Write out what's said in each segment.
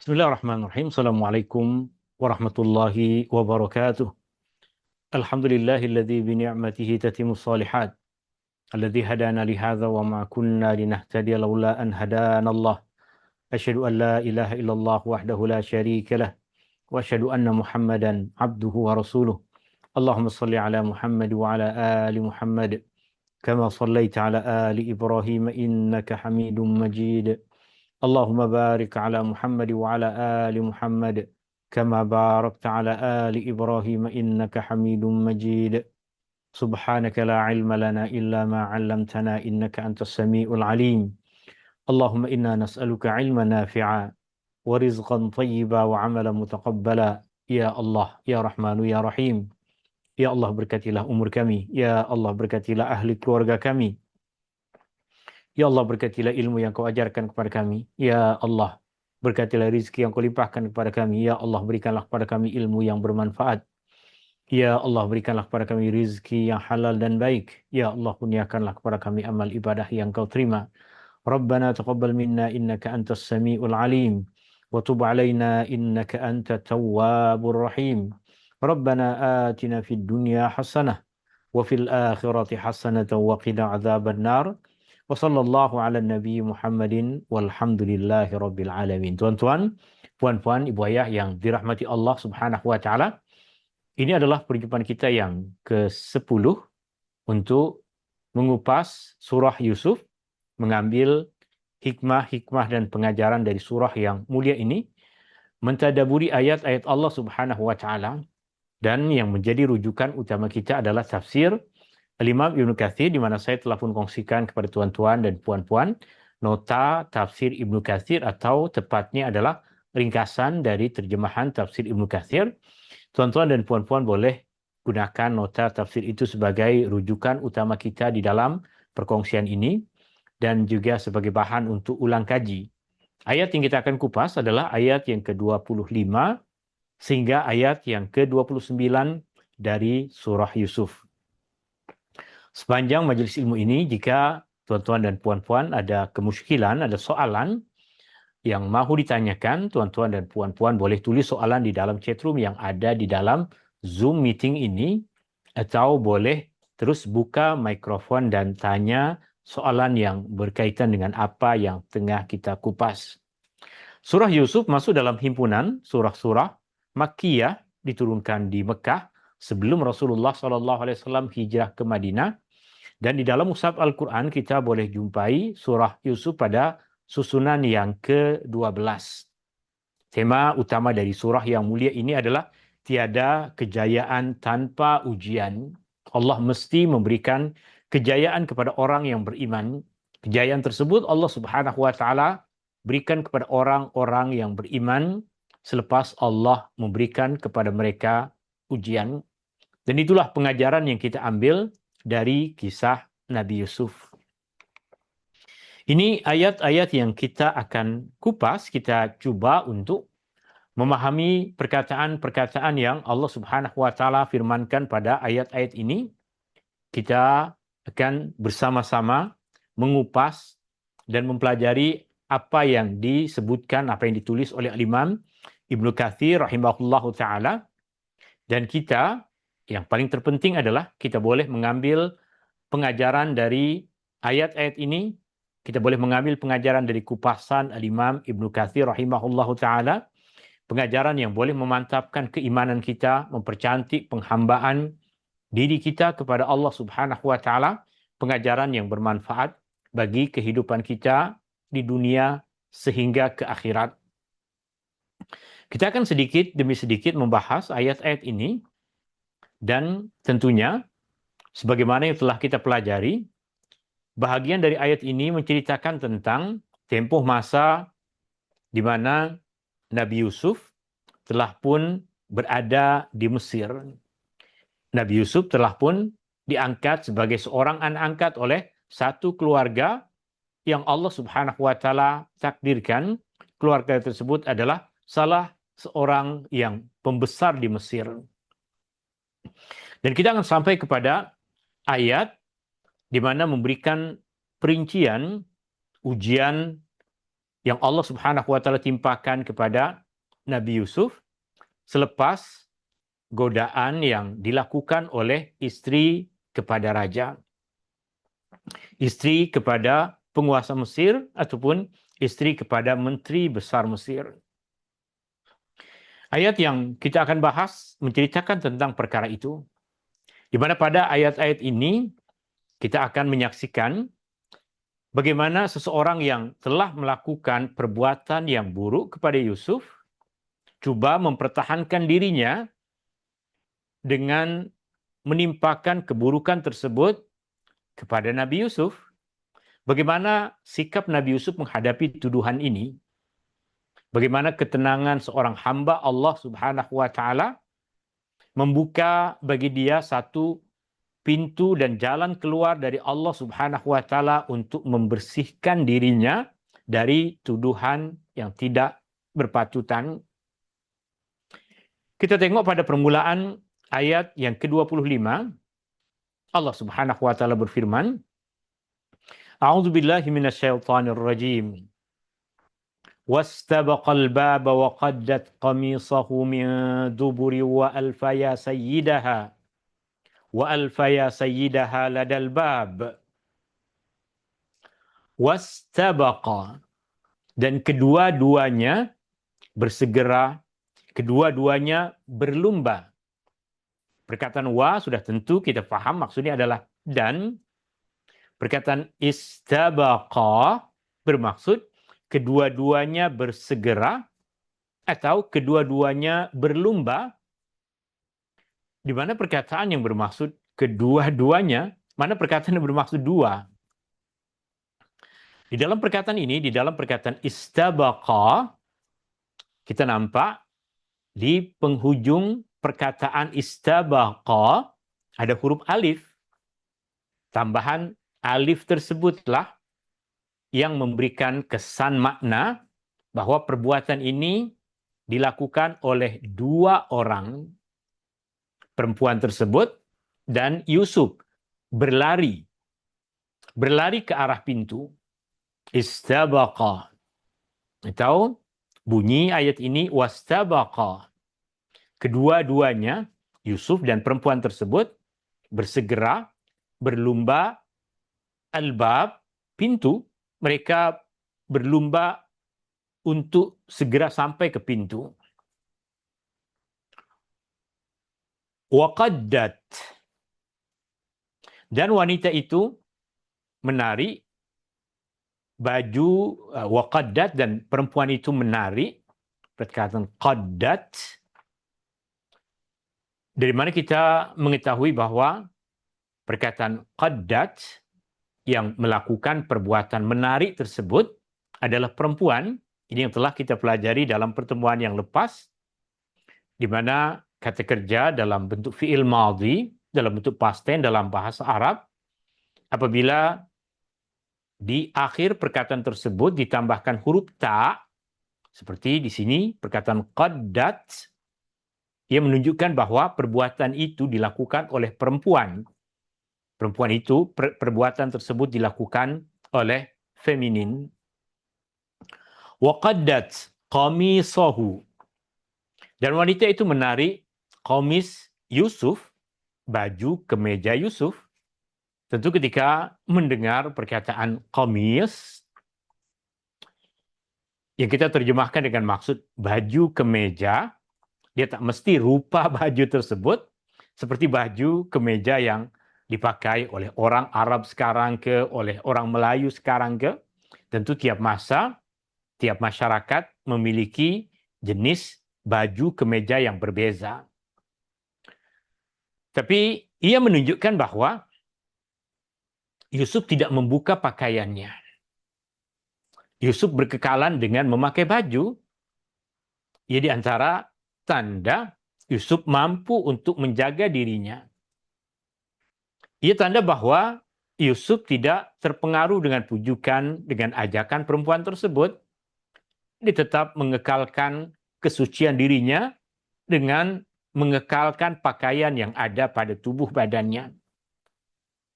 Bismillahirrahmanirrahim. Assalamualaikum warahmatullahi wabarakatuh. Alhamdulillahilladzi bi ni'matihi tatimmus shalihat. Alladzi hadana li hadza wa ma kunna linahtadiya laula an hadanallah. Asyhadu an la ilaha illallah wahdahu la syarika lah wa asyhadu anna Muhammadan abduhu wa rasuluh. Allahumma shalli ala Muhammad wa ala ali Muhammad kama shallaita ala ali Ibrahim innaka Hamidum Majid. Allahumma barik ala Muhammad wa ala ali Muhammad kama barakta ala ali Ibrahim innaka Hamidum Majid. Subhanaka la ilma lana illa ma 'allamtana innaka antas samiul alim. Allahumma inna nas'aluka ilman nafi'a wa rizqan thayyiba wa 'amalan mutaqabbala. Ya Allah, ya Rahmanu ya Rahim. Ya Allah berkatilah umur kami. Ya Allah berkatilah ahli keluarga kami. Ya Allah berkatilah ilmu yang kau ajarkan kepada kami. Ya Allah berkatilah rizki yang kau limpahkan kepada kami. Ya Allah berikanlah kepada kami ilmu yang bermanfaat. Ya Allah berikanlah kepada kami rizki yang halal dan baik. Ya Allah kurniakanlah kepada kami amal ibadah yang kau terima. Rabbana taqabbal minna innaka antas samiul alim. Wa tub alaina innaka antat tawwabur rahim. Rabbana atina fid dunya hasanah. Wa fil akhirati hasanatan wa qina adzaban nar. Wa sallallahu ala nabi Muhammadin walhamdulillahi rabbil alamin. Tuan-tuan, puan-puan, ibu ayah yang dirahmati Allah Subhanahu wa taala, ini adalah perjumpaan kita yang ke-10 untuk mengupas surah Yusuf, mengambil hikmah-hikmah dan pengajaran dari surah yang mulia ini, mentadaburi ayat-ayat Allah Subhanahu wa taala, dan yang menjadi rujukan utama kita adalah tafsir Al-Imam Ibnu Katsir, di mana saya telah pun kongsikan kepada tuan-tuan dan puan-puan nota tafsir Ibnu Katsir, atau tepatnya adalah ringkasan dari terjemahan tafsir Ibnu Katsir. Tuan-tuan dan puan-puan boleh gunakan nota tafsir itu sebagai rujukan utama kita di dalam perkongsian ini dan juga sebagai bahan untuk ulang kaji. Ayat yang kita akan kupas adalah ayat yang ke-25 sehingga ayat yang ke-29 dari surah Yusuf. Sepanjang majelis ilmu ini, jika tuan-tuan dan puan-puan ada kemusykilan, ada soalan yang mahu ditanyakan, tuan-tuan dan puan-puan boleh tulis soalan di dalam chatroom yang ada di dalam Zoom meeting ini, atau boleh terus buka mikrofon dan tanya soalan yang berkaitan dengan apa yang tengah kita kupas. Surah Yusuf masuk dalam himpunan surah-surah Makkiyah, diturunkan di Mekah sebelum Rasulullah SAW hijrah ke Madinah. Dan di dalam mushaf Al-Quran kita boleh jumpai surah Yusuf pada susunan yang ke-12. Tema utama dari surah yang mulia ini adalah tiada kejayaan tanpa ujian. Allah mesti memberikan kejayaan kepada orang yang beriman. Kejayaan tersebut Allah Subhanahu wa taala berikan kepada orang-orang yang beriman selepas Allah memberikan kepada mereka ujian. Dan itulah pengajaran yang kita ambil dari kisah Nabi Yusuf. Ini ayat-ayat yang kita akan kupas, kita coba untuk memahami perkataan-perkataan yang Allah Subhanahu wa taala firmankan pada ayat-ayat ini. Kita akan bersama-sama mengupas dan mempelajari apa yang disebutkan, apa yang ditulis oleh Imam Ibnu Katsir rahimahullahu taala. Dan kita, yang paling terpenting adalah kita boleh mengambil pengajaran dari ayat-ayat ini, kita boleh mengambil pengajaran dari kupasan Al-Imam Ibnu Katsir rahimahullahu taala, pengajaran yang boleh memantapkan keimanan kita, mempercantik penghambaan diri kita kepada Allah Subhanahu wa taala, pengajaran yang bermanfaat bagi kehidupan kita di dunia sehingga ke akhirat. Kita akan sedikit demi sedikit membahas ayat-ayat ini, dan tentunya sebagaimana yang telah kita pelajari, bahagian dari ayat ini menceritakan tentang tempoh masa di mana Nabi Yusuf telah pun berada di Mesir. Nabi Yusuf telah pun diangkat sebagai seorang anak angkat oleh satu keluarga yang Allah Subhanahu wa taala takdirkan keluarga tersebut adalah salah seorang yang pembesar di Mesir. Dan kita akan sampai kepada ayat di mana memberikan perincian ujian yang Allah Subhanahu wa taala timpakan kepada Nabi Yusuf selepas godaan yang dilakukan oleh istri kepada raja, istri kepada penguasa Mesir ataupun istri kepada menteri besar Mesir. Ayat yang kita akan bahas menceritakan tentang perkara itu, di mana pada ayat-ayat ini kita akan menyaksikan bagaimana seseorang yang telah melakukan perbuatan yang buruk kepada Yusuf coba mempertahankan dirinya dengan menimpakan keburukan tersebut kepada Nabi Yusuf. Bagaimana sikap Nabi Yusuf menghadapi tuduhan ini? Bagaimana ketenangan seorang hamba Allah Subhanahu wa taala membuka bagi dia satu pintu dan jalan keluar dari Allah Subhanahu wa taala untuk membersihkan dirinya dari tuduhan yang tidak berpatutan. Kita tengok pada permulaan ayat yang ke-25, Allah Subhanahu wa taala berfirman, A'udzubillahi minasyaitonir rajim. Wastabaqal baba wa qaddat qamisahu min duburi wa alfaya sayyidaha ladal bab. Wastabaqa, dan kedua-duanya bersegera, kedua-duanya berlumba. Perkataan wa sudah tentu kita faham maksudnya adalah dan. Perkataan istabaqa bermaksud kedua-duanya bersegera atau kedua-duanya berlumba. Di mana perkataan yang bermaksud kedua-duanya, mana perkataan yang bermaksud dua? Di dalam perkataan ini, di dalam perkataan istabaqa, kita nampak di penghujung perkataan istabaqa ada huruf alif. Tambahan alif tersebutlah yang memberikan kesan makna bahwa perbuatan ini dilakukan oleh dua orang, perempuan tersebut dan Yusuf berlari ke arah pintu. Istabaqa. Atau bunyi ayat ini wastabaqa. Kedua-duanya, Yusuf dan perempuan tersebut bersegera berlumba albab, pintu. Mereka berlumba untuk segera sampai ke pintu. Waqaddat, dan wanita itu menari baju, waqaddat, dan perempuan itu menari. Perkataan qaddat, dari mana kita mengetahui bahwa perkataan qaddat yang melakukan perbuatan menari tersebut adalah perempuan. Ini yang telah kita pelajari dalam pertemuan yang lepas, di mana kata kerja dalam bentuk fi'il madhi, dalam bentuk past tense dalam bahasa Arab, apabila di akhir perkataan tersebut ditambahkan huruf ta, seperti di sini perkataan qaddat, ia menunjukkan bahwa perbuatan itu dilakukan oleh perempuan. Perempuan itu, perbuatan tersebut dilakukan oleh feminin. Waqaddat qamisahu, dan wanita itu menarik qamis Yusuf, baju kemeja Yusuf. Tentu ketika mendengar perkataan qamis, yang kita terjemahkan dengan maksud baju kemeja, dia tak mesti rupa baju tersebut seperti baju kemeja yang dipakai oleh orang Arab sekarang ke, oleh orang Melayu sekarang ke. Tentu tiap masa, tiap masyarakat memiliki jenis baju kemeja yang berbeza. Tapi ia menunjukkan bahwa Yusuf tidak membuka pakaiannya. Yusuf berkekalan dengan memakai baju. Ia di antara tanda Yusuf mampu untuk menjaga dirinya. Ia tanda bahwa Yusuf tidak terpengaruh dengan pujukan, dengan ajakan perempuan tersebut. Dia tetap mengekalkan kesucian dirinya dengan mengekalkan pakaian yang ada pada tubuh badannya.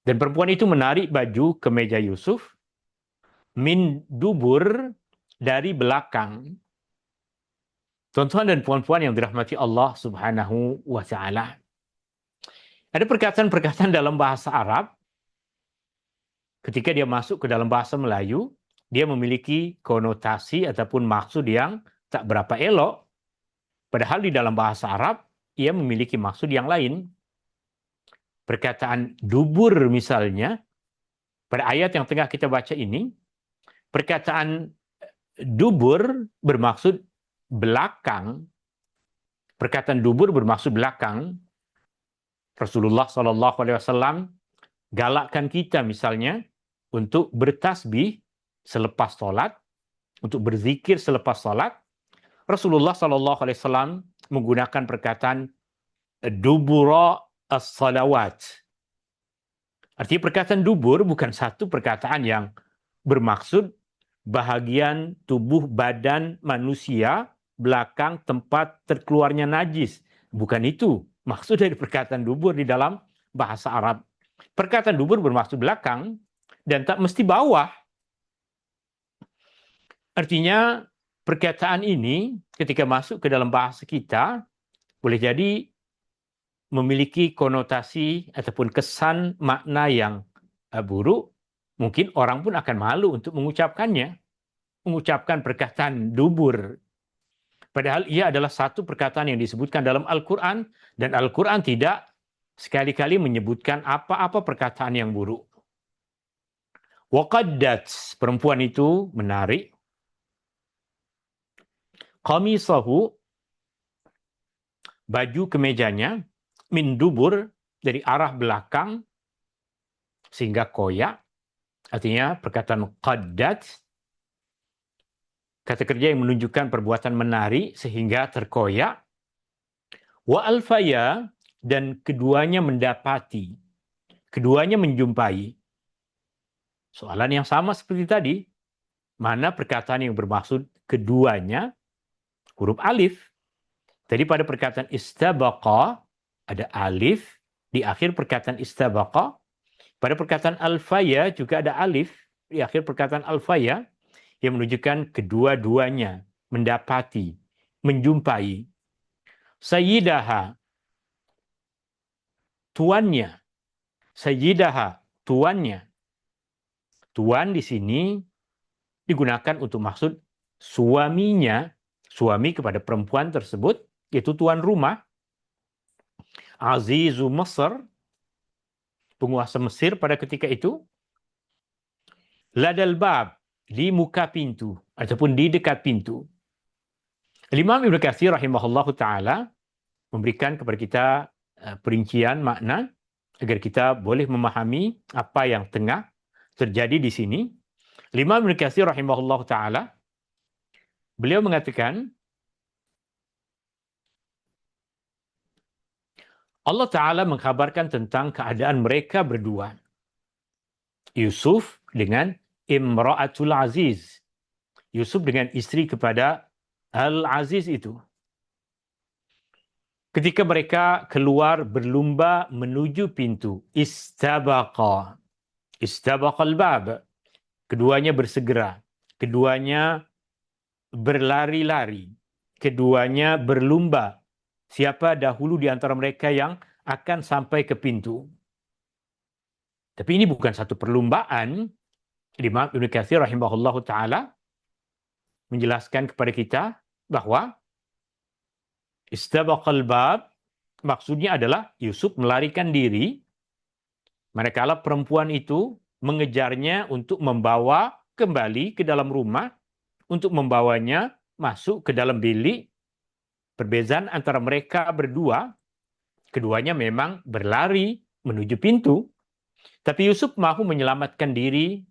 Dan perempuan itu menarik baju kemeja Yusuf min dubur dari belakang. Tuan-tuan dan puan-puan yang dirahmati Allah Subhanahu wa taala. Ada perkataan-perkataan dalam bahasa Arab ketika dia masuk ke dalam bahasa Melayu, dia memiliki konotasi ataupun maksud yang tak berapa elok. Padahal di dalam bahasa Arab, ia memiliki maksud yang lain. Perkataan dubur misalnya, pada ayat yang tengah kita baca ini, perkataan dubur bermaksud belakang. Perkataan dubur bermaksud belakang. Rasulullah SAW galakkan kita misalnya untuk bertasbih selepas sholat, untuk berzikir selepas sholat. Rasulullah SAW menggunakan perkataan dubura as-salawat. Artinya perkataan dubur bukan satu perkataan yang bermaksud bahagian tubuh badan manusia belakang tempat terkeluarnya najis. Bukan itu maksud dari perkataan dubur di dalam bahasa Arab. Perkataan dubur bermaksud belakang dan tak mesti bawah. Artinya perkataan ini ketika masuk ke dalam bahasa kita boleh jadi memiliki konotasi ataupun kesan makna yang buruk. Mungkin orang pun akan malu untuk mengucapkannya. Mengucapkan perkataan dubur. Padahal ia adalah satu perkataan yang disebutkan dalam Al-Quran, dan Al-Quran tidak sekali-kali menyebutkan apa-apa perkataan yang buruk. Waqaddat, perempuan itu menarik qamisahu, baju kemejanya, min dubur, dari arah belakang, sehingga koyak. Artinya perkataan qaddat, kata kerja yang menunjukkan perbuatan menari sehingga terkoyak. Wa alfaya, dan keduanya mendapati, keduanya menjumpai. Soalan yang sama seperti tadi, mana perkataan yang bermaksud keduanya? Huruf alif. Tadi pada perkataan istabaqa ada alif di akhir perkataan istabaqa. Pada perkataan alfaya juga ada alif di akhir perkataan alfaya yang menunjukkan kedua-duanya mendapati, menjumpai. Sayyidaha, tuannya. Sayyidaha, tuannya. Tuan di sini digunakan untuk maksud suaminya, suami kepada perempuan tersebut, yaitu tuan rumah. Azizu Mesir, penguasa Mesir pada ketika itu. Ladal bab, di muka pintu, ataupun di dekat pintu. Imam Ibnu Katsir rahimahullahu ta'ala memberikan kepada kita perincian makna agar kita boleh memahami apa yang tengah terjadi di sini. Imam Ibnu Katsir rahimahullahu ta'ala, beliau mengatakan, Allah Ta'ala mengkabarkan tentang keadaan mereka berdua. Yusuf dengan Imra'atul Aziz. Yusuf dengan istri kepada Al-Aziz itu. Ketika mereka keluar berlumba menuju pintu. Istabaqa. Istabaqal bab. Keduanya bersegera. Keduanya berlari-lari. Keduanya berlumba. Siapa dahulu di antara mereka yang akan sampai ke pintu. Tapi ini bukan satu perlumbaan. Imam Ibnu Katsir rahimahullahu ta'ala menjelaskan kepada kita bahwa istabaqal bab maksudnya adalah Yusuf melarikan diri manakala perempuan itu mengejarnya untuk membawa kembali ke dalam rumah, untuk membawanya masuk ke dalam bilik. Perbezaan antara mereka berdua, keduanya memang berlari menuju pintu. Tapi Yusuf mahu menyelamatkan diri,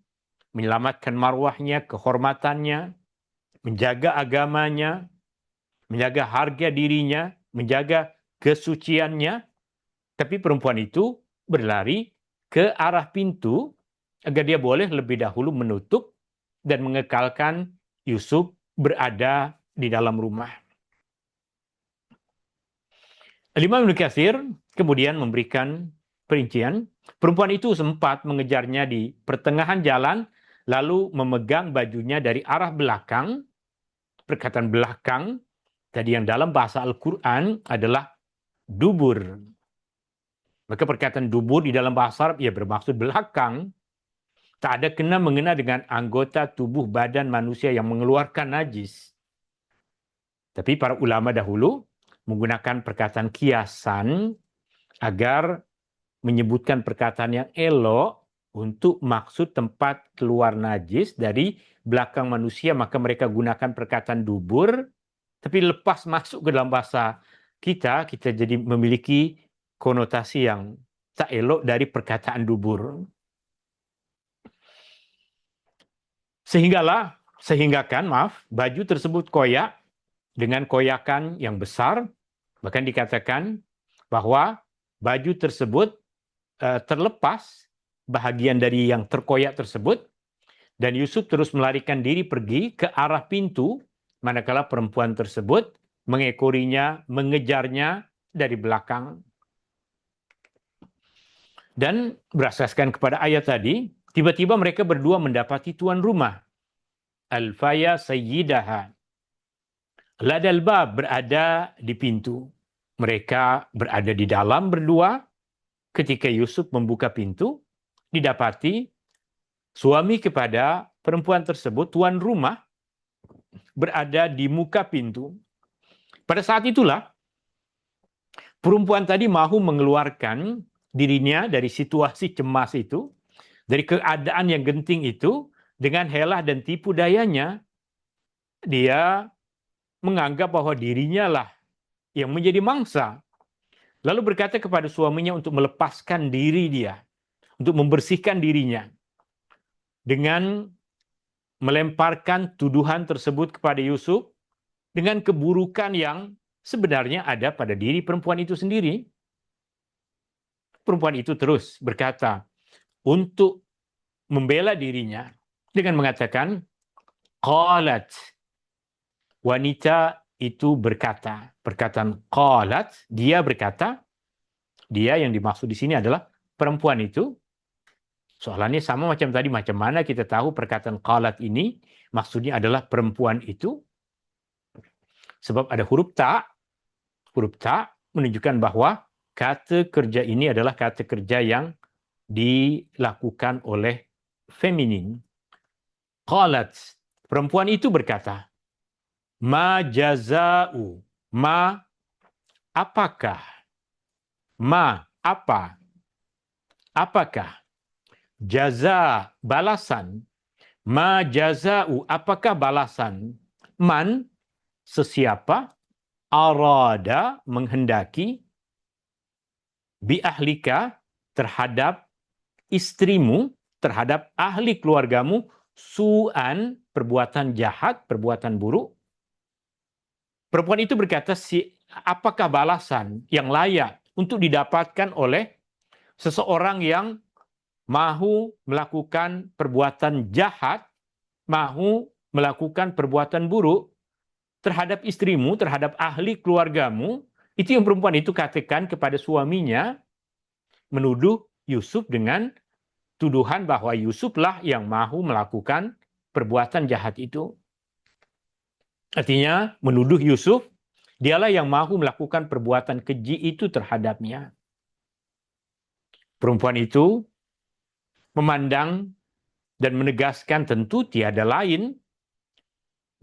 menyelamatkan marwahnya, kehormatannya, menjaga agamanya, menjaga harga dirinya, menjaga kesuciannya. Tapi perempuan itu berlari ke arah pintu agar dia boleh lebih dahulu menutup dan mengekalkan Yusuf berada di dalam rumah. Imam Ibnu Katsir kemudian memberikan perincian, perempuan itu sempat mengejarnya di pertengahan jalan lalu memegang bajunya dari arah belakang. Perkataan belakang tadi yang dalam bahasa Al-Quran adalah dubur. Maka perkataan dubur di dalam bahasa Arab ya bermaksud belakang. Tak ada kena mengena dengan anggota tubuh badan manusia yang mengeluarkan najis. Tapi para ulama dahulu menggunakan perkataan kiasan agar menyebutkan perkataan yang elok untuk maksud tempat keluar najis dari belakang manusia, maka mereka gunakan perkataan dubur. Tapi lepas masuk ke dalam bahasa kita jadi memiliki konotasi yang tak elok dari perkataan dubur. Sehinggakan baju tersebut koyak dengan koyakan yang besar, bahkan dikatakan bahwa baju tersebut terlepas bahagian dari yang terkoyak tersebut, dan Yusuf terus melarikan diri pergi ke arah pintu, manakala perempuan tersebut mengekorinya, mengejarnya dari belakang. Dan berasaskan kepada ayat tadi, tiba-tiba mereka berdua mendapati tuan rumah. Al-faya sayyidaha. Ladal bab, berada di pintu. Mereka berada di dalam berdua. Ketika Yusuf membuka pintu, didapati suami kepada perempuan tersebut, tuan rumah, berada di muka pintu. Pada saat itulah, perempuan tadi mahu mengeluarkan dirinya dari situasi cemas itu, dari keadaan yang genting itu, dengan helah dan tipu dayanya. Dia menganggap bahwa dirinya lah yang menjadi mangsa. Lalu berkata kepada suaminya untuk melepaskan diri dia, untuk membersihkan dirinya, dengan melemparkan tuduhan tersebut kepada Yusuf dengan keburukan yang sebenarnya ada pada diri perempuan itu sendiri. Perempuan itu terus berkata untuk membela dirinya dengan mengatakan, qalat, wanita itu berkata. Perkataan qalat, dia berkata, dia yang dimaksud di sini adalah perempuan itu. Soalannya sama macam tadi, macam mana kita tahu perkataan qalat ini maksudnya adalah perempuan itu? Sebab ada huruf ta. Huruf ta menunjukkan bahwa kata kerja ini adalah kata kerja yang dilakukan oleh feminin. Qalat, perempuan itu berkata, ma jaza'u, ma apakah, ma apa, apakah, jaza balasan, ma jaza'u apakah balasan, man sesiapa, arada menghendaki, bi ahlika terhadap istrimu, terhadap ahli keluargamu, su'an perbuatan jahat, perbuatan buruk. Perempuan itu berkata, apakah balasan yang layak untuk didapatkan oleh seseorang yang mahu melakukan perbuatan jahat, mahu melakukan perbuatan buruk terhadap istrimu, terhadap ahli keluargamu. Itu yang perempuan itu katakan kepada suaminya, menuduh Yusuf dengan tuduhan bahwa Yusuflah yang mahu melakukan perbuatan jahat itu. Artinya menuduh Yusuf, dialah yang mahu melakukan perbuatan keji itu terhadapnya. Perempuan itu memandang dan menegaskan tentu tiada lain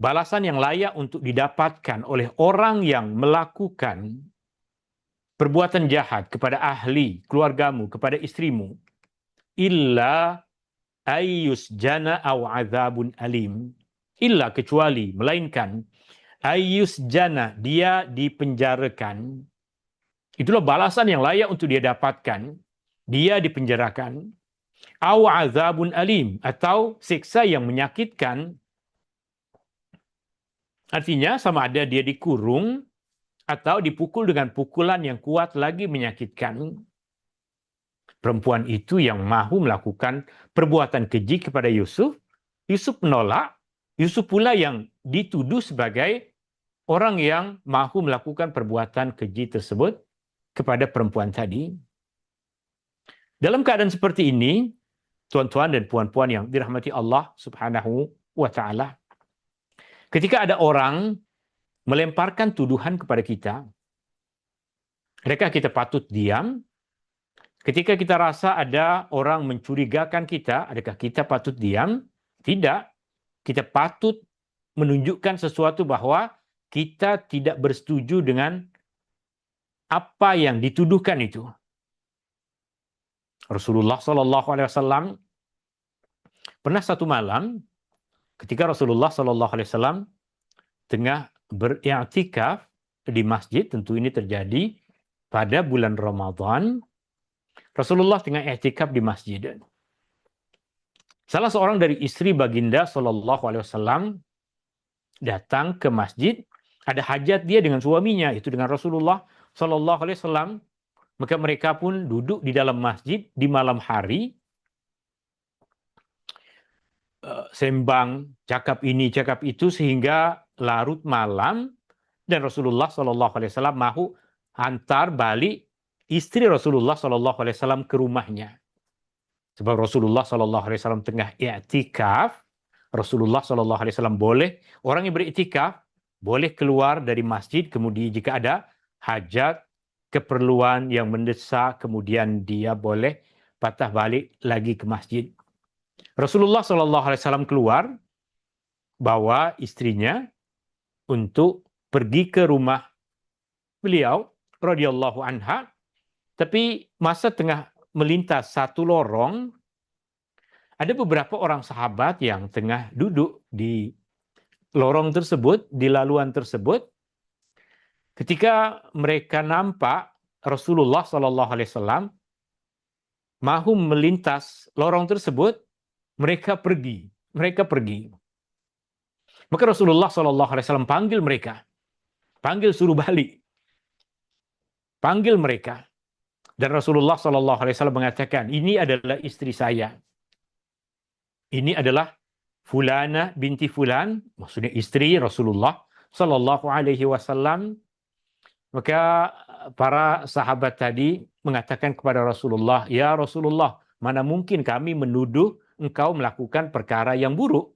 balasan yang layak untuk didapatkan oleh orang yang melakukan perbuatan jahat kepada ahli keluargamu, kepada istrimu, illa ayyus jana aw azabun alim. Illa kecuali, melainkan, ayyus jana, dia dipenjarakan. Itulah balasan yang layak untuk dia dapatkan. Dia dipenjarakan. Aw azabun alim, atau siksa yang menyakitkan. Artinya sama ada dia dikurung atau dipukul dengan pukulan yang kuat lagi menyakitkan. Perempuan itu yang mahu melakukan perbuatan keji kepada Yusuf. Yusuf menolak. Yusuf pula yang dituduh sebagai orang yang mahu melakukan perbuatan keji tersebut kepada perempuan tadi. Dalam keadaan seperti ini, tuan-tuan dan puan-puan yang dirahmati Allah Subhanahu wa taala. Ketika ada orang melemparkan tuduhan kepada kita, adakah kita patut diam? Ketika kita rasa ada orang mencurigakan kita, adakah kita patut diam? Tidak. Kita patut menunjukkan sesuatu bahwa kita tidak bersetuju dengan apa yang dituduhkan itu. Rasulullah Shallallahu Alaihi Wasallam pernah satu malam ketika Rasulullah Shallallahu Alaihi Wasallam tengah beriktikaf di masjid, tentu ini terjadi pada bulan Ramadan. Rasulullah tengah iktikaf di masjid. Salah seorang dari istri baginda Shallallahu Alaihi Wasallam datang ke masjid, ada hajat dia dengan suaminya, itu dengan Rasulullah Shallallahu Alaihi Wasallam. Maka mereka pun duduk di dalam masjid di malam hari, sembang, cakap ini, cakap itu, sehingga larut malam, dan Rasulullah Shallallahu Alaihi Wasallam mahu hantar balik istri Rasulullah Shallallahu Alaihi Wasallam ke rumahnya. Sebab Rasulullah Shallallahu Alaihi Wasallam tengah i'tikaf, Rasulullah Shallallahu Alaihi Wasallam boleh, orang yang beriktikaf boleh keluar dari masjid, kemudian jika ada hajat, keperluan yang mendesak, kemudian dia boleh patah balik lagi ke masjid. Rasulullah Shallallahu Alaihi Wasallam keluar, bawa istrinya untuk pergi ke rumah beliau, radhiyallahu anha. Tapi masa tengah melintas satu lorong, ada beberapa orang sahabat yang tengah duduk di lorong tersebut, di laluan tersebut. Ketika mereka nampak Rasulullah Shallallahu Alaihi Wasallam mahu melintas lorong tersebut, mereka pergi. Maka Rasulullah Shallallahu Alaihi Wasallam panggil mereka, suruh balik, panggil mereka. Dan Rasulullah Shallallahu Alaihi Wasallam mengatakan, ini adalah istri saya. Ini adalah Fulana binti Fulan, maksudnya istri Rasulullah Shallallahu Alaihi Wasallam. Maka para sahabat tadi mengatakan kepada Rasulullah, ya Rasulullah, mana mungkin kami menuduh engkau melakukan perkara yang buruk.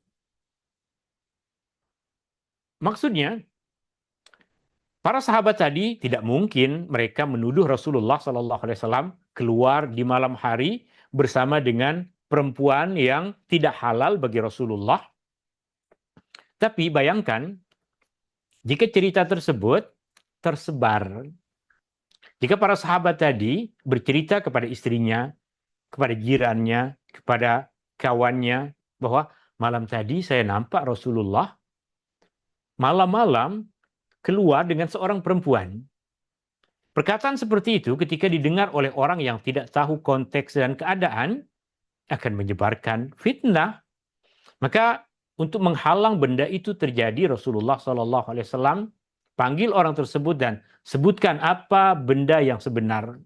Maksudnya, para sahabat tadi tidak mungkin mereka menuduh Rasulullah SAW keluar di malam hari bersama dengan perempuan yang tidak halal bagi Rasulullah. Tapi bayangkan, jika cerita tersebut tersebar, jika para sahabat tadi bercerita kepada istrinya, kepada jirannya, kepada kawannya, bahwa malam tadi saya nampak Rasulullah malam-malam keluar dengan seorang perempuan. Perkataan seperti itu ketika didengar oleh orang yang tidak tahu konteks dan keadaan akan menyebarkan fitnah. Maka untuk menghalang benda itu terjadi, Rasulullah SAW panggil orang tersebut dan sebutkan apa benda yang sebenar.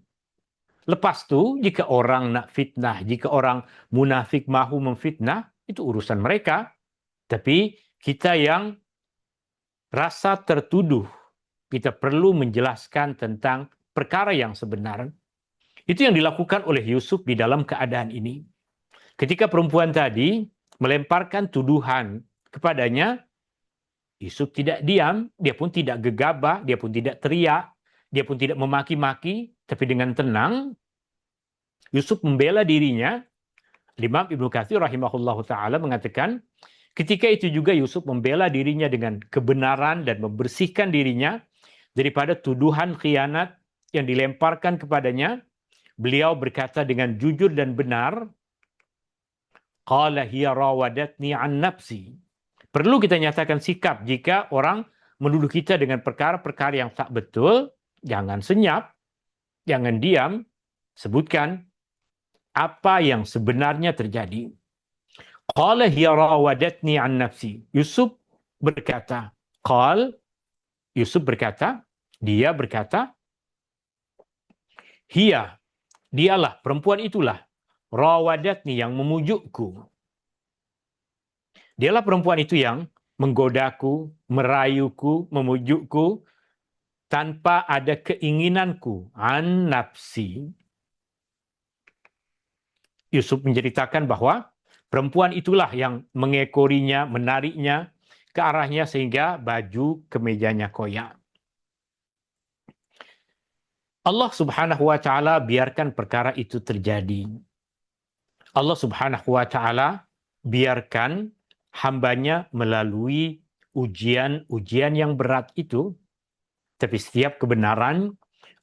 Lepas itu, jika orang nak fitnah, jika orang munafik mahu memfitnah, itu urusan mereka. Tapi kita yang rasa tertuduh, kita perlu menjelaskan tentang perkara yang sebenar. Itu yang dilakukan oleh Yusuf di dalam keadaan ini. Ketika perempuan tadi melemparkan tuduhan kepadanya, Yusuf tidak diam, dia pun tidak gegabah, dia pun tidak teriak, dia pun tidak memaki-maki, tapi dengan tenang, Yusuf membela dirinya. Imam Ibnu Katsir rahimahullahu ta'ala mengatakan, ketika itu juga Yusuf membela dirinya dengan kebenaran dan membersihkan dirinya daripada tuduhan khianat yang dilemparkan kepadanya. Beliau berkata dengan jujur dan benar, qala hiya rawadatni an nafsi. Perlu kita nyatakan sikap jika orang menuduh kita dengan perkara-perkara yang tak betul, jangan senyap, jangan diam, sebutkan apa yang sebenarnya terjadi. Qala hiya rawadatni an nafsi. Yusuf berkata, dia berkata, hiya, dialah, perempuan itulah, rawadatni, yang memujukku. Dialah perempuan itu yang menggodaku, merayuku, memujukku, tanpa ada keinginanku, an nafsi. Yusuf menceritakan bahwa perempuan itulah yang mengekorinya, menariknya ke arahnya sehingga baju kemejanya koyak. Allah Subhanahu wa taala biarkan perkara itu terjadi. Allah Subhanahu wa taala biarkan hambanya melalui ujian-ujian yang berat itu, tapi setiap kebenaran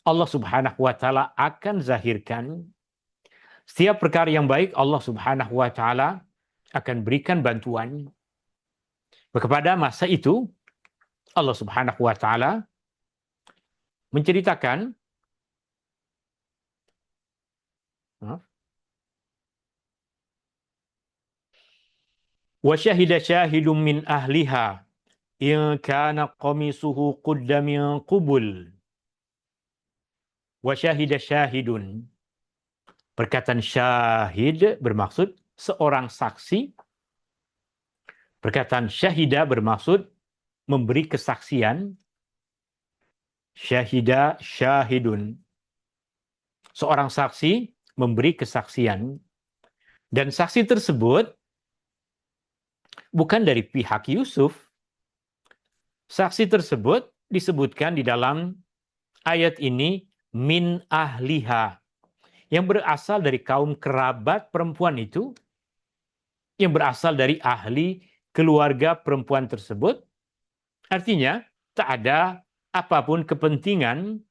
Allah Subhanahu wa taala akan zahirkan. Setiap perkara yang baik Allah Subhanahu wa taala akan berikan bantuan. Kepada masa itu Allah Subhanahu wa taala menceritakan wa syahida syahidum min ahliha in kana qamisuhu qudda min qubul. Wa syahida syahidun. Perkataan syahid bermaksud seorang saksi. Perkataan syahida bermaksud memberi kesaksian. Syahida syahidun. Seorang saksi memberi kesaksian. Dan saksi tersebut bukan dari pihak Yusuf. Saksi tersebut disebutkan di dalam ayat ini min ahliha, yang berasal dari kaum kerabat perempuan itu, yang berasal dari ahli keluarga perempuan tersebut. Artinya tak ada apapun kepentingan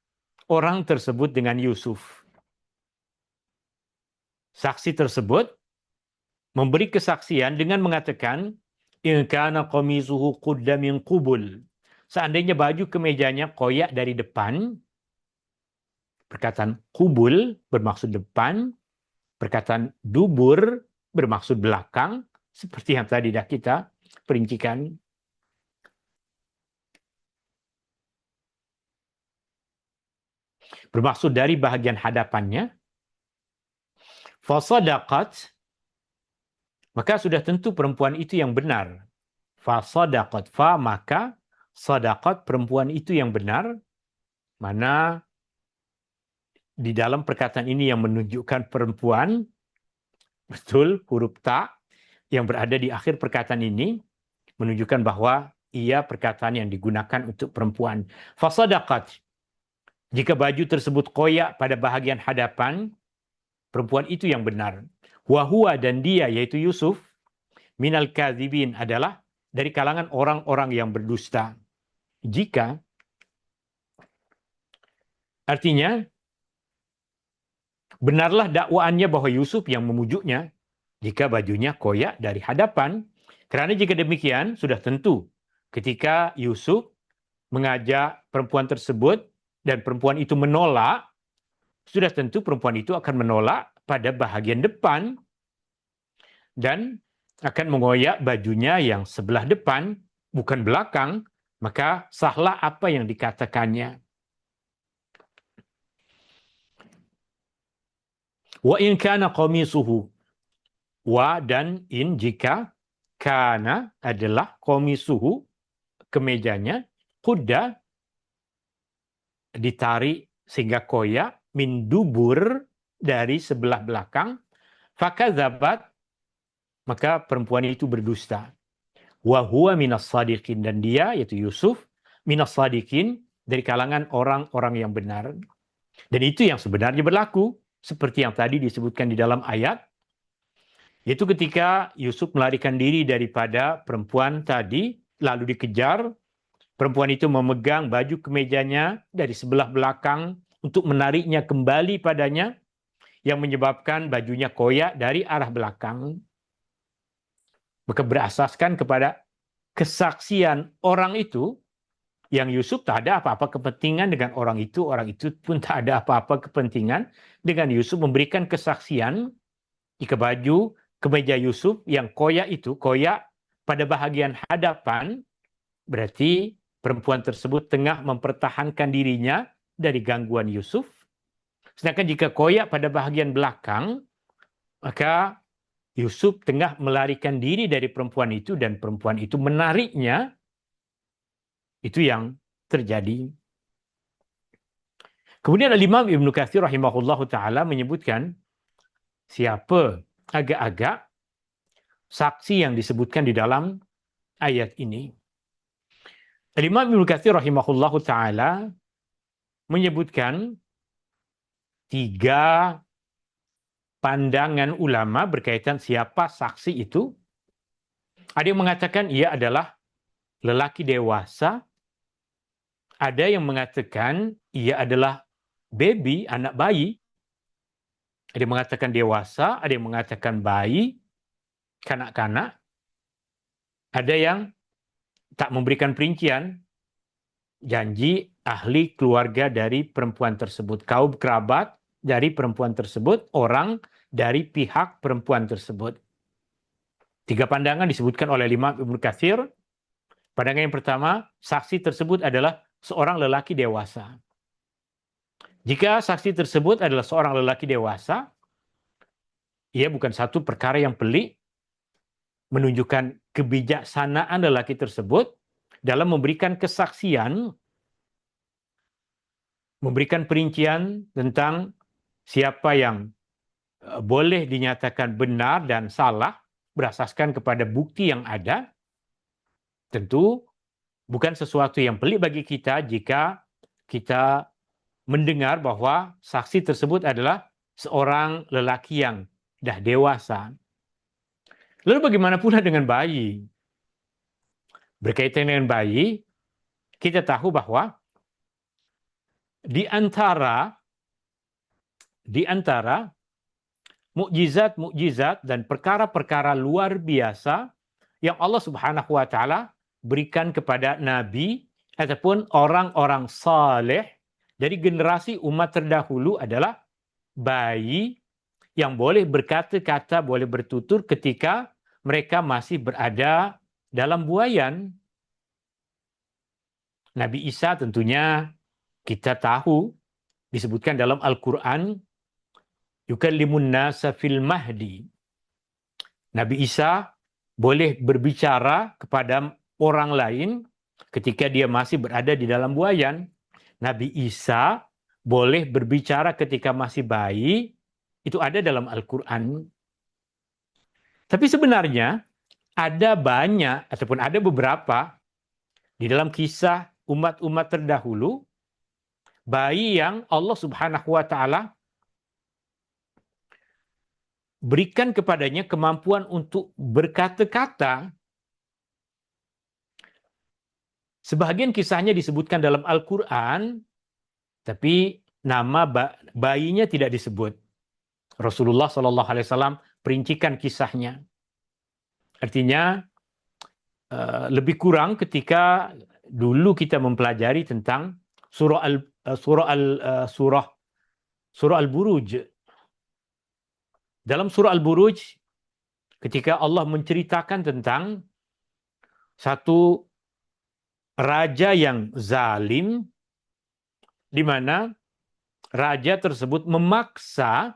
orang tersebut dengan Yusuf. Saksi tersebut memberi kesaksian dengan mengatakan in kana qamisuhu qudda min qubul. Seandainya baju kemejanya koyak dari depan, perkataan kubul bermaksud depan, perkataan dubur bermaksud belakang, seperti yang tadi dah kita perincikan. Bermaksud dari bahagian hadapannya. Fasadaqat, maka sudah tentu perempuan itu yang benar. Fasadaqat, fa maka sadaqat, perempuan itu yang benar. Mana di dalam perkataan ini yang menunjukkan perempuan, betul huruf ta yang berada di akhir perkataan ini menunjukkan bahwa ia perkataan yang digunakan untuk perempuan. Fasadaqat, jika baju tersebut koyak pada bahagian hadapan, perempuan itu yang benar. Wahua, dan dia yaitu Yusuf, minal kadzibin, adalah dari kalangan orang-orang yang berdusta. Jika, artinya benarlah dakwaannya bahwa Yusuf yang memujuknya jika bajunya koyak dari hadapan. Kerana jika demikian, sudah tentu ketika Yusuf mengajak perempuan tersebut dan perempuan itu menolak, sudah tentu perempuan itu akan menolak pada bahagian depan dan akan mengoyak bajunya yang sebelah depan, bukan belakang, maka sahlah apa yang dikatakannya. Wa in kana qamisuhu, wa dan in jika, kana adalah qamisuhu, kemejanya, qudda ditarik sehingga koyak, min dubur dari sebelah belakang, fakadzabat, maka perempuan itu berdusta. Wa huwa minas sadiqin, dan dia yaitu Yusuf minas sadiqin, dari kalangan orang-orang yang benar. Dan itu yang sebenarnya berlaku seperti yang tadi disebutkan di dalam ayat, yaitu ketika Yusuf melarikan diri daripada perempuan tadi lalu dikejar, perempuan itu memegang baju kemejanya dari sebelah belakang untuk menariknya kembali padanya, yang menyebabkan bajunya koyak dari arah belakang. Maka berasaskan kepada kesaksian orang itu, yang Yusuf tak ada apa-apa kepentingan dengan orang itu pun tak ada apa-apa kepentingan dengan Yusuf memberikan kesaksian jika baju kemeja Yusuf yang koyak itu koyak pada bahagian hadapan, berarti perempuan tersebut tengah mempertahankan dirinya dari gangguan Yusuf. Sedangkan jika koyak pada bahagian belakang, maka Yusuf tengah melarikan diri dari perempuan itu dan perempuan itu menariknya. Itu yang terjadi. Kemudian Imam Ibn Katsir rahimahullahu ta'ala menyebutkan, siapa agak-agak saksi yang disebutkan di dalam ayat ini. Imam Ibnu Katsir rahimahullahu taala menyebutkan 3 pandangan ulama berkaitan siapa saksi itu. Ada yang mengatakan ia adalah lelaki dewasa, ada yang mengatakan ia adalah baby, anak bayi, ada yang mengatakan dewasa, ada yang mengatakan bayi, kanak-kanak, ada yang tak memberikan perincian, janji ahli keluarga dari perempuan tersebut, kaum kerabat dari perempuan tersebut, orang dari pihak perempuan tersebut. 3 pandangan disebutkan oleh Imam Ibnu Katsir. Pandangan yang pertama, saksi tersebut adalah seorang lelaki dewasa. Jika saksi tersebut adalah seorang lelaki dewasa, ia bukan satu perkara yang pelik, menunjukkan kebijaksanaan lelaki tersebut dalam memberikan kesaksian, memberikan perincian tentang siapa yang boleh dinyatakan benar dan salah berasaskan kepada bukti yang ada. Tentu bukan sesuatu yang pelik bagi kita jika kita mendengar bahwa saksi tersebut adalah seorang lelaki yang dah dewasa. Lalu bagaimana pula dengan bayi? Berkaitan dengan bayi, kita tahu bahwa di antara mukjizat-mukjizat dan perkara-perkara luar biasa yang Allah Subhanahu wa taala berikan kepada nabi ataupun orang-orang saleh dari generasi umat terdahulu adalah bayi yang boleh berkata-kata, boleh bertutur ketika mereka masih berada dalam buayan. Nabi Isa tentunya kita tahu disebutkan dalam Al-Quran, yukallimun nasa fil mahdi. Nabi Isa boleh berbicara kepada orang lain ketika dia masih berada di dalam buayan. Nabi Isa boleh berbicara ketika masih bayi, itu ada dalam Al-Quran. Tapi sebenarnya ada banyak ataupun ada beberapa di dalam kisah umat-umat terdahulu, bayi yang Allah Subhanahu wa taala berikan kepadanya kemampuan untuk berkata-kata. Sebahagian kisahnya disebutkan dalam Al-Quran, tapi nama bayinya tidak disebut. Rasulullah SAW perincikan kisahnya. Artinya lebih kurang ketika dulu kita mempelajari tentang surah Al-Buruj. Dalam surah Al-Buruj, ketika Allah menceritakan tentang satu raja yang zalim, di mana raja tersebut memaksa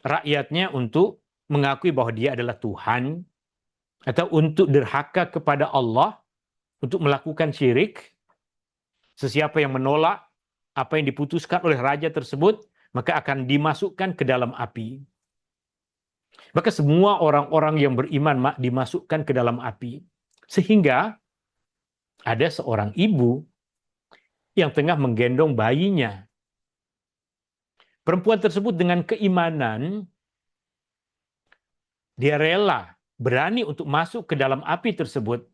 rakyatnya untuk mengakui bahwa dia adalah Tuhan, atau untuk derhaka kepada Allah, untuk melakukan syirik. Sesiapa yang menolak apa yang diputuskan oleh raja tersebut, maka akan dimasukkan ke dalam api. Maka semua orang-orang yang beriman dimasukkan ke dalam api. Sehingga ada seorang ibu yang tengah menggendong bayinya. Perempuan tersebut dengan keimanan, dia rela, berani untuk masuk ke dalam api tersebut.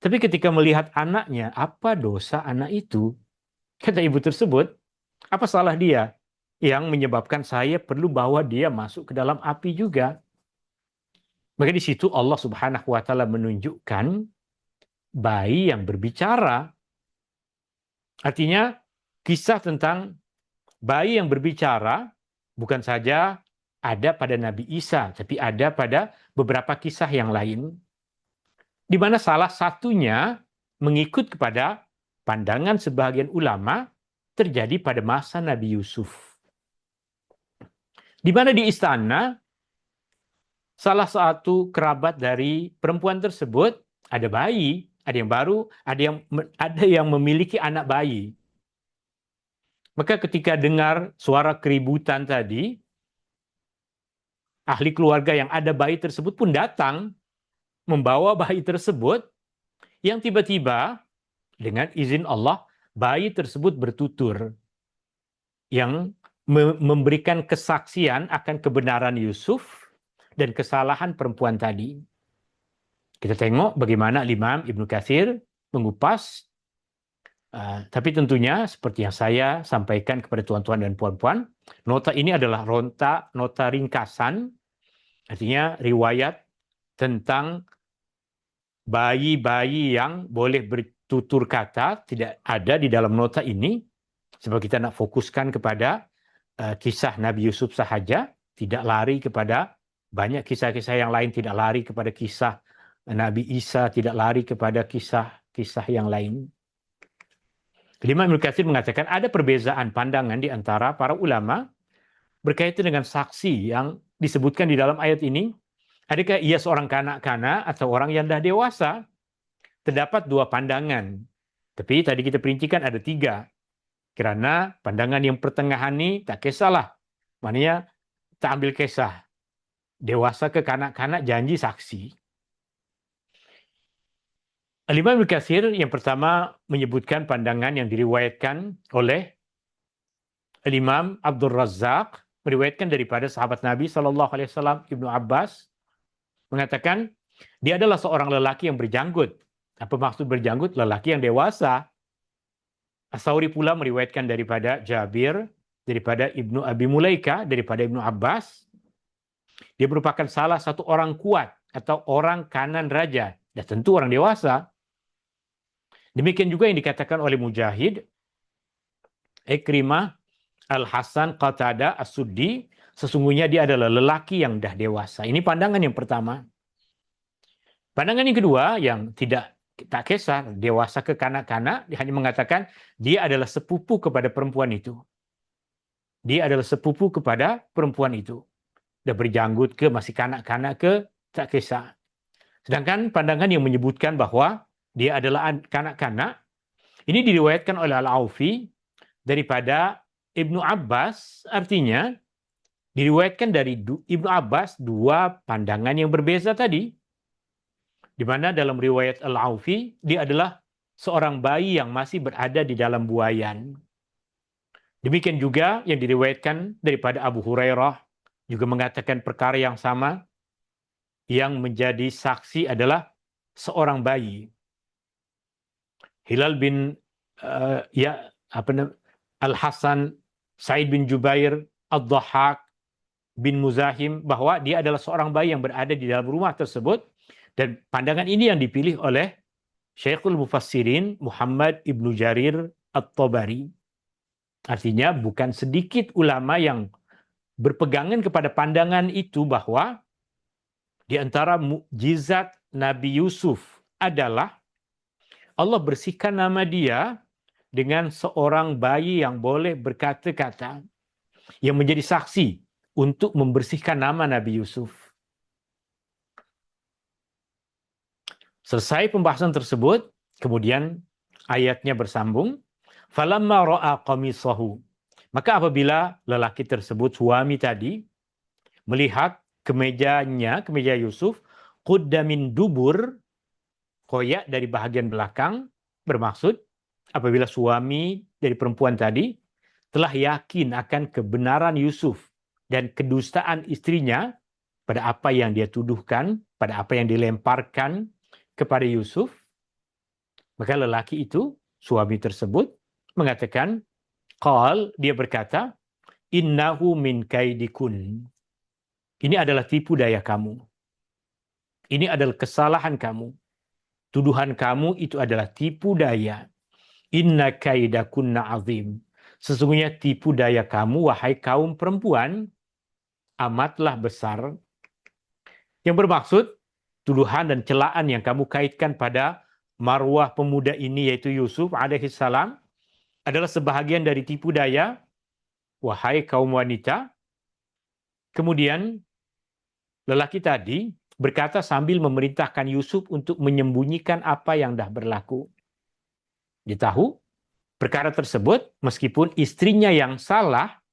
Tapi ketika melihat anaknya, apa dosa anak itu? Kata ibu tersebut, apa salah dia yang menyebabkan saya perlu bawa dia masuk ke dalam api juga? Maka di situ Allah Subhanahu wa taala menunjukkan bayi yang berbicara. Artinya kisah tentang bayi yang berbicara bukan saja ada pada Nabi Isa, tapi ada pada beberapa kisah yang lain, di mana salah satunya mengikut kepada pandangan sebagian ulama terjadi pada masa Nabi Yusuf. Di mana di istana, salah satu kerabat dari perempuan tersebut ada bayi, ada yang baru, ada yang memiliki anak bayi. Maka ketika dengar suara keributan tadi, ahli keluarga yang ada bayi tersebut pun datang membawa bayi tersebut, yang tiba-tiba dengan izin Allah bayi tersebut bertutur yang memberikan kesaksian akan kebenaran Yusuf dan kesalahan perempuan tadi. Kita tengok bagaimana Imam Ibnu Katsir mengupas, tapi tentunya seperti yang saya sampaikan kepada tuan-tuan dan puan-puan, nota ini adalah nota ringkasan, artinya riwayat tentang bayi-bayi yang boleh bertutur kata tidak ada di dalam nota ini, sebab kita nak fokuskan kepada kisah Nabi Yusuf sahaja, tidak lari kepada banyak kisah-kisah yang lain, tidak lari kepada kisah Nabi Isa, tidak lari kepada kisah-kisah yang lain. Imam Ibnu Katsir mengatakan ada perbezaan pandangan di antara para ulama berkaitan dengan saksi yang disebutkan di dalam ayat ini. Adakah ia seorang kanak-kanak atau orang yang dah dewasa? Terdapat dua pandangan. Tapi tadi kita perincikan ada tiga. Kerana pandangan yang pertengahan ini tak kisahlah. Maknanya tak ambil kisah. Dewasa ke kanak-kanak janji saksi. Al-Imam Ibnu Katsir yang pertama menyebutkan pandangan yang diriwayatkan oleh Al-Imam Abdul Razzaq, meriwayatkan daripada sahabat Nabi SAW, Ibnu Abbas, mengatakan dia adalah seorang lelaki yang berjanggut. Apa maksud berjanggut? Lelaki yang dewasa. As-Sauri pula meriwayatkan daripada Jabir, daripada Ibnu Abi Mulaika, daripada Ibnu Abbas. Dia merupakan salah satu orang kuat atau orang kanan raja. Dan tentu orang dewasa. Demikian juga yang dikatakan oleh Mujahid, Ikrimah, Al-Hasan, Qatadah, As-Suddi, sesungguhnya dia adalah lelaki yang dah dewasa. Ini pandangan yang pertama. Pandangan yang kedua yang tak kisah dewasa ke kanak-kanak, dia hanya mengatakan dia adalah sepupu kepada perempuan itu. Dia adalah sepupu kepada perempuan itu. Dah berjanggut ke, masih kanak-kanak ke, tak kisah. Sedangkan pandangan yang menyebutkan bahawa dia adalah kanak-kanak, ini diriwayatkan oleh Al-Aufi daripada Ibnu Abbas, artinya diriwayatkan dari Ibnu Abbas dua pandangan yang berbeza tadi. Di mana dalam riwayat Al-Aufi, dia adalah seorang bayi yang masih berada di dalam buayan. Demikian juga yang diriwayatkan daripada Abu Hurairah, juga mengatakan perkara yang sama, yang menjadi saksi adalah seorang bayi. Hilal bin Al-Hasan, Sa'id bin Jubair, Ad-Dhahhak bin Muzahim, bahwa dia adalah seorang bayi yang berada di dalam rumah tersebut. Dan pandangan ini yang dipilih oleh Syekhul Mufassirin Muhammad Ibnu Jarir At-Tabari. Artinya bukan sedikit ulama yang berpegangan kepada pandangan itu bahwa di antara mukjizat Nabi Yusuf adalah Allah bersihkan nama dia dengan seorang bayi yang boleh berkata-kata, yang menjadi saksi untuk membersihkan nama Nabi Yusuf. Selesai pembahasan tersebut, kemudian ayatnya bersambung. Falamma ra'a qamisahu. Maka apabila lelaki tersebut, suami tadi, melihat kemeja Yusuf, qudda min dubur, koyak dari bahagian belakang, bermaksud apabila suami dari perempuan tadi telah yakin akan kebenaran Yusuf dan kedustaan istrinya pada apa yang dia tuduhkan, pada apa yang dilemparkan kepada Yusuf, maka lelaki itu, suami tersebut, mengatakan, dia berkata, innahu min kaidikun. Ini adalah tipu daya kamu. Ini adalah kesalahan kamu. Tuduhan kamu itu adalah tipu daya. Inna kaidakunna azim. Sesungguhnya tipu daya kamu, wahai kaum perempuan, amatlah besar. Yang bermaksud, tuduhan dan celaan yang kamu kaitkan pada marwah pemuda ini, yaitu Yusuf alaihissalam, adalah sebahagian dari tipu daya, wahai kaum wanita. Kemudian lelaki tadi berkata sambil memerintahkan Yusuf untuk menyembunyikan apa yang dah berlaku. Dia tahu perkara tersebut, meskipun istrinya yang salah,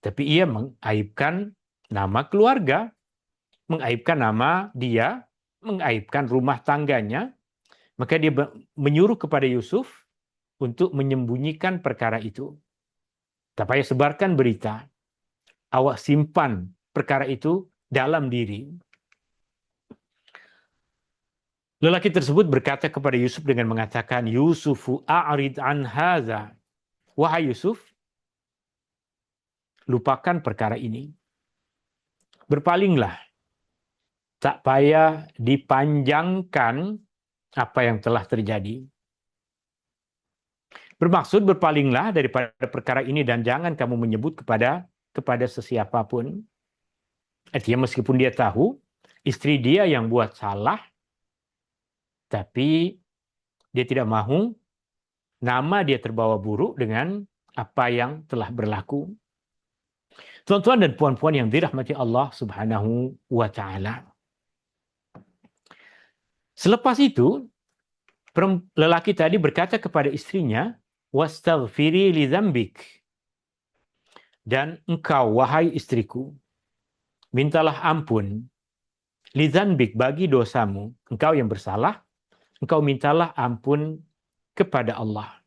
tapi ia mengaibkan nama keluarga. mengaibkan nama dia, mengaibkan rumah tangganya, maka dia menyuruh kepada Yusuf untuk menyembunyikan perkara itu. Tak payah sebarkan berita. Awak simpan perkara itu dalam diri. Lelaki tersebut berkata kepada Yusuf dengan mengatakan, Yusufu a'rid an hadza. Wahai Yusuf, lupakan perkara ini. Berpalinglah. Tak payah dipanjangkan apa yang telah terjadi. Bermaksud berpalinglah daripada perkara ini dan jangan kamu menyebut kepada sesiapapun. Artinya meskipun dia tahu istri dia yang buat salah, tapi dia tidak mahu nama dia terbawa buruk dengan apa yang telah berlaku. Tuan-tuan dan puan-puan yang dirahmati Allah Subhanahu wa taala. Selepas itu, lelaki tadi berkata kepada istrinya, "Wastaghfiri li dzambik." Dan engkau wahai istriku, mintalah ampun li dzambik bagi dosamu. Engkau yang bersalah, engkau mintalah ampun kepada Allah.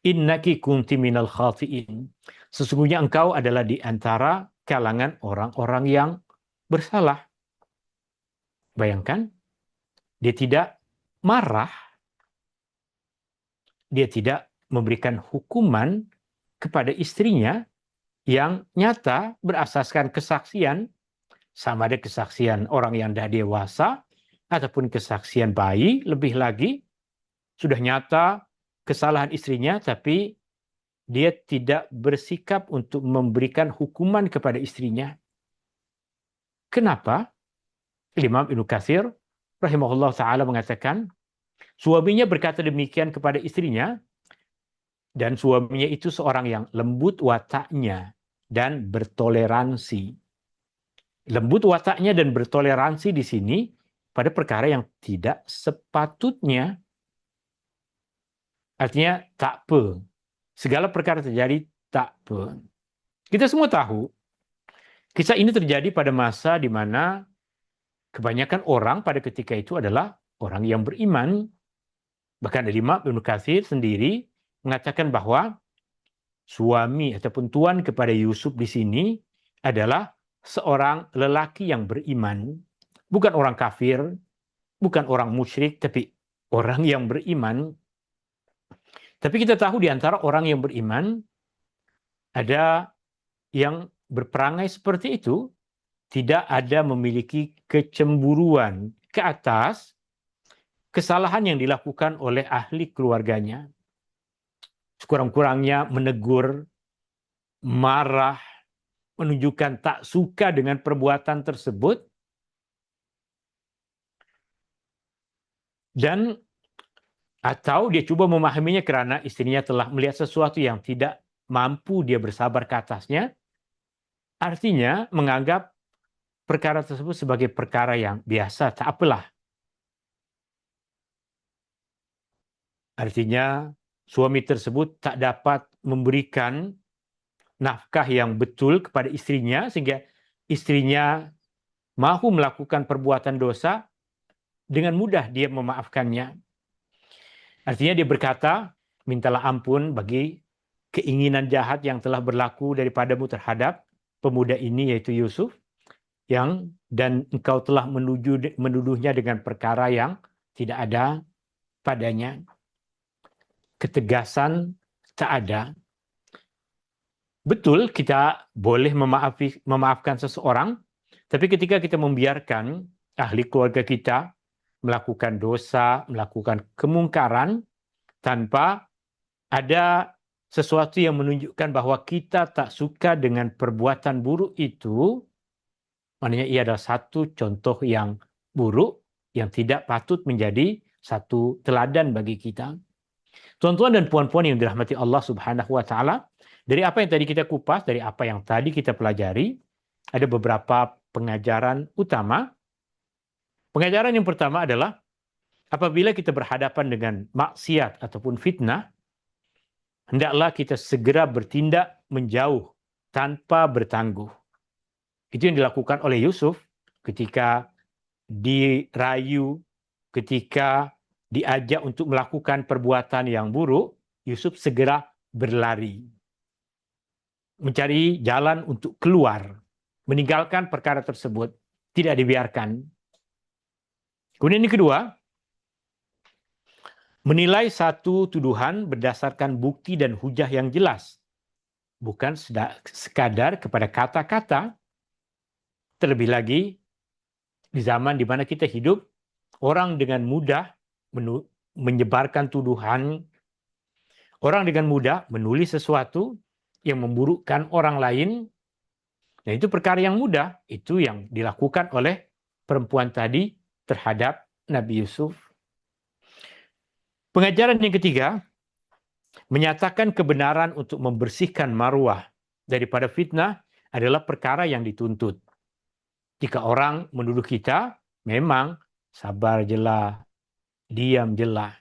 Innaki kunti minal khati'in. Sesungguhnya engkau adalah di antara kalangan orang-orang yang bersalah. Bayangkan, dia tidak marah, dia tidak memberikan hukuman kepada istrinya yang nyata berasaskan kesaksian, sama ada kesaksian orang yang dah dewasa, ataupun kesaksian bayi, lebih lagi, sudah nyata kesalahan istrinya, tapi dia tidak bersikap untuk memberikan hukuman kepada istrinya. Kenapa? Imam Ibnu Katsir rahimahullah ta'ala mengatakan, suaminya berkata demikian kepada istrinya, dan suaminya itu seorang yang lembut wataknya dan bertoleransi. Lembut wataknya dan bertoleransi di sini pada perkara yang tidak sepatutnya. Artinya tak apa. Segala perkara terjadi tak apa. Kita semua tahu, kisah ini terjadi pada masa di mana kebanyakan orang pada ketika itu adalah orang yang beriman. Bahkan Imam Ibnu Katsir sendiri mengatakan bahwa suami ataupun tuan kepada Yusuf di sini adalah seorang lelaki yang beriman. Bukan orang kafir, bukan orang musyrik, tapi orang yang beriman. Tapi kita tahu di antara orang yang beriman, ada yang berperangai seperti itu, tidak ada memiliki kecemburuan ke atas kesalahan yang dilakukan oleh ahli keluarganya. Sekurang-kurangnya menegur, marah, menunjukkan tak suka dengan perbuatan tersebut, dan atau dia coba memahaminya kerana istrinya telah melihat sesuatu yang tidak mampu dia bersabar ke atasnya, artinya menganggap perkara tersebut sebagai perkara yang biasa, tak apalah. Artinya suami tersebut tak dapat memberikan nafkah yang betul kepada istrinya, sehingga istrinya mahu melakukan perbuatan dosa, dengan mudah dia memaafkannya. Artinya dia berkata, mintalah ampun bagi keinginan jahat yang telah berlaku daripadamu terhadap pemuda ini, yaitu Yusuf, dan engkau telah menuduhnya dengan perkara yang tidak ada padanya. Ketegasan tak ada. Betul, kita boleh memaafkan seseorang, tapi ketika kita membiarkan ahli keluarga kita melakukan dosa, melakukan kemungkaran, tanpa ada sesuatu yang menunjukkan bahwa kita tak suka dengan perbuatan buruk itu, maknanya ia adalah satu contoh yang buruk, yang tidak patut menjadi satu teladan bagi kita. Tuan-tuan dan puan-puan yang dirahmati Allah Subhanahu wa taala, dari apa yang tadi kita kupas, dari apa yang tadi kita pelajari, ada beberapa pengajaran utama. Pengajaran yang pertama adalah apabila kita berhadapan dengan maksiat ataupun fitnah, hendaklah kita segera bertindak menjauh tanpa bertangguh. Itu yang dilakukan oleh Yusuf ketika dirayu, ketika diajak untuk melakukan perbuatan yang buruk, Yusuf segera berlari, mencari jalan untuk keluar, meninggalkan perkara tersebut, tidak dibiarkan. Kemudian yang kedua, menilai satu tuduhan berdasarkan bukti dan hujah yang jelas, bukan sekadar kepada kata-kata. Terlebih lagi, di zaman di mana kita hidup, orang dengan mudah menyebarkan tuduhan, orang dengan mudah menulis sesuatu yang memburukkan orang lain. Nah, itu perkara yang mudah, itu yang dilakukan oleh perempuan tadi terhadap Nabi Yusuf. Pengajaran yang ketiga, menyatakan kebenaran untuk membersihkan marwah daripada fitnah adalah perkara yang dituntut. Jika orang menuduh kita, memang sabar jelah, diam jelah.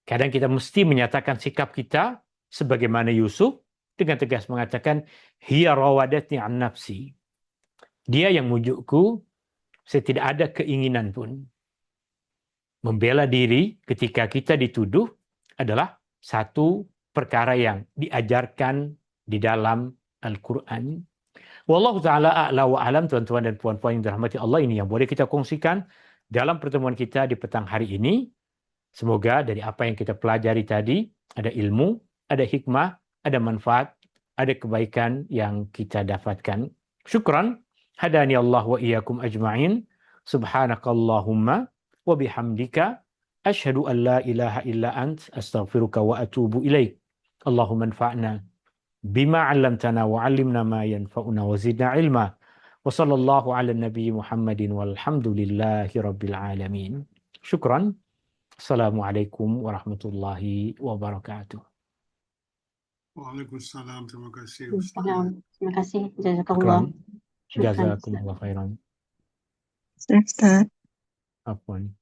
Kadang kita mesti menyatakan sikap kita sebagaimana Yusuf dengan tegas mengatakan, hiya rawadatni an nafsi. Dia yang mujukku, saya tidak ada keinginan pun. Membela diri ketika kita dituduh adalah satu perkara yang diajarkan di dalam Al-Quran. Wallahu ta'ala a'la wa alam, tuan-tuan dan puan-puan yang dirahmati Allah, ini yang boleh kita kongsikan dalam pertemuan kita di petang hari ini. Semoga dari apa yang kita pelajari tadi, ada ilmu, ada hikmah, ada manfaat, ada kebaikan yang kita dapatkan. Syukran. Hadani Allah wa iyyakum ajma'in. Subhanakallahumma wa bihamdika. Ashhadu an la ilaha illa ant. Astaghfiruka wa atubu ilaik. Allahumma anfa'na bima 'allamtana wa 'allimna ma yanfa'una wa zidna ilma. Wa sallallahu ala nabi Muhammadin walhamdulillahi rabbil alamin. Syukran. Assalamualaikum warahmatullahi wabarakatuh. Waalaikumsalam. Terima kasih. Terima kasih. Jazakallah. Jazakumullah khairan. Ustaz. Afwan.